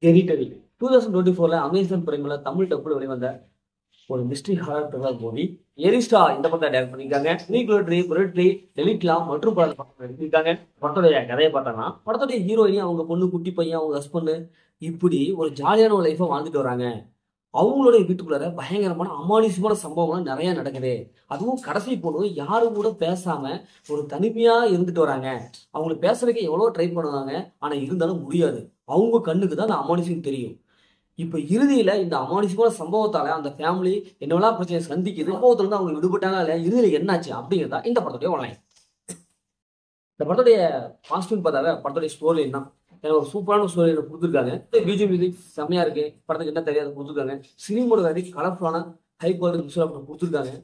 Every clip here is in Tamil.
ஹெரிடரி 2024ல அமேசான் பிரைம்ல தமிழ் டப்புல வெளிவந்த ஒரு மிஸ்ட்ரி ஹாரர் த்ரில்லர் மூவி எரிஸ்டா இந்த படத்தை டைரக்ட் பண்ணியிருக்காங்க. நீக்லோட்ரி, புரட்ரி, டெலிட்லாம் மற்றும் பல படம் எடுத்திருக்காங்க. படத்துடைய கதையை பார்த்தோம்னா படத்துடைய ஹீரோயினி அவங்க பொண்ணு, குட்டி பையன், அவங்க ஹஸ்பண்ட் இப்படி ஒரு ஜாலியான ஒரு லைஃபை வாழ்ந்துட்டு வராங்க. அவங்களுடைய வீட்டுக்குள்ளார பயங்கரமான அமானுஷ்யமான சம்பவம்லாம் நிறைய நடக்குது. அதுவும் கடைசி பொண்ணு யாரும் கூட பேசாம ஒரு தனிமையா இருந்துட்டு வராங்க. அவங்களுக்கு பேசுறதுக்கு எவ்வளவு ட்ரை பண்ணுவாங்க, ஆனா இருந்தாலும் முடியாது. அவங்க கண்ணுக்கு தான் அந்த அமானுஷ்யம் தெரியும். இப்ப இறுதியில இந்த அமானுஷ்யமான சம்பவத்தால அந்த ஃபேமிலி என்னெல்லாம் பிரச்சனை சந்திக்குது, சம்பவத்துல இருந்து அவங்க விடுபட்டாங்க இல்ல, இறுதியில என்னாச்சு அப்படிங்கிறதா இந்த படத்துடைய ஒன்லைன். இந்த படத்துடைய பாசிட்டிவ் பார்த்தாவே படத்துடைய ஸ்டோரி தான். எனக்கு ஒரு சூப்பரான ஸ்டோரி கொடுத்துருக்காங்க. பிஜிஎம் மியூசிக் செம்மையா இருக்கு. படத்துக்கு என்ன தெரியாது கொடுத்துருக்காங்க. சினிமோட கலர்ஃபுல்லான ஹை குவாலிட்டி விஷுவல் கொடுத்துருக்காங்க.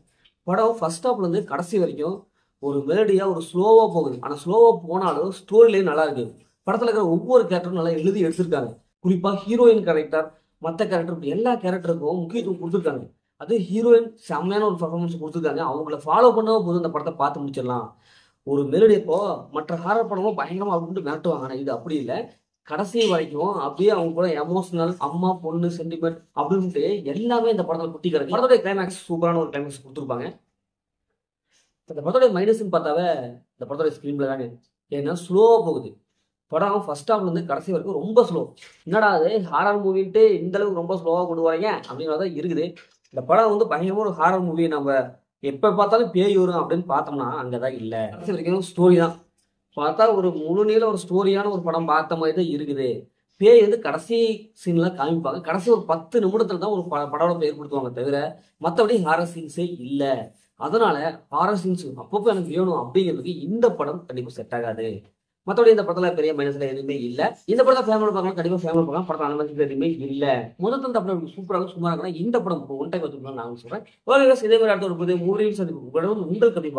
படம் ஃபர்ஸ்ட் ஹாப்ல இருந்து கடைசி வரைக்கும் ஒரு மெலடியா ஒரு ஸ்லோவா போகுது. ஆனா ஸ்லோவா போனாலும் ஸ்டோரிலேயே நல்லா இருக்கு. படத்துல இருக்கிற ஒவ்வொரு கேரக்டரும் நல்லா எழுதி எடுத்திருக்காங்க. குறிப்பா ஹீரோயின் கேரக்டர், மற்ற கேரக்டர், இப்படி எல்லா கேரக்டருக்கும் முக்கியத்துவம் கொடுத்துருக்காங்க. அது ஹீரோயின் செம்மையான ஒரு பர்ஃபார்மன்ஸ் கொடுத்துருக்காங்க. அவங்கள ஃபாலோ பண்ணவும் போது இந்த படத்தை பார்த்து முடிச்சிடலாம். ஒரு மெலடி இப்போ மற்ற ஹாரர் படமும் பயங்கரமா அப்படின்ட்டு மிரட்டுவாங்க. ஆனா இது அப்படி இல்லை. கடைசி வரைக்கும் அப்படியே அவங்க கூட எமோஷனல், அம்மா பொண்ணு சென்டிமெண்ட் அப்படின்ட்டு எல்லாமே இந்த படத்துல குட்டி கிடக்கு. படத்துடைய கிளைமேக்ஸ் சூப்பரான ஒரு கிளைமேக்ஸ் கொடுத்துருப்பாங்க. இந்த படத்துடைய மைனஸ்ன்னு பார்த்தாவே இந்த படத்துடைய ஸ்கிரீன்ல தாங்க. ஏன்னா ஸ்லோவா போகுது. படம் ஃபர்ஸ்ட் ஹாஃப்ல இருந்து கடைசி வரைக்கும் ரொம்ப ஸ்லோ. என்னடா அது ஹாரர் மூவின்ட்டு இந்த அளவுக்கு ரொம்ப ஸ்லோவா கொண்டு வரீங்க அப்படிங்கிறத இருக்குது. இந்த படம் வந்து பயங்கரமா ஒரு ஹாரர் மூவி. நம்ம எப்ப பார்த்தாலும் பேய் வரும் அப்படின்னு பார்த்தோம்னா அங்கதான் இல்லை. கடைசி வரைக்கும் ஸ்டோரி தான். பார்த்தா ஒரு முழு நீள ஒரு ஸ்டோரியான ஒரு படம் பார்த்த மாதிரி தான் இருக்குது. பேய் வந்து கடைசி சீன்ல காமிப்பாங்க. கடைசி ஒரு 10 நிமிடத்துல தான் ஒரு படம் ஏற்படுத்துவாங்க தவிர மற்றபடி ஹாரர் சீன்ஸே இல்லை. அதனால ஹாரர் சீன்ஸ் அப்பப்போ எனக்கு வேணும் அப்படிங்கிறதுக்கு இந்த படம் கண்டிப்பா செட் ஆகாது. மற்றபடி இந்த படத்துல பெரிய மைனஸ்ல எதுவுமே இல்லை. இந்த படத்தை ஃபேமிலி பார்க்கலாம், கண்டிப்பா ஃபேமிலி பார்க்கலாம். படத்தை அந்த மாதிரி எதுவுமே இல்லை. முதல் அப்படி சூப்பராக சும்மா இருக்கா இந்த படம் ஒன் டைம் வச்சுக்கலாம் நான் சொல்றேன். ஓகே, இதே மாதிரி அடுத்த ஒரு புதிய மூவியில் சந்திப்பு உங்கள் கண்டிப்பா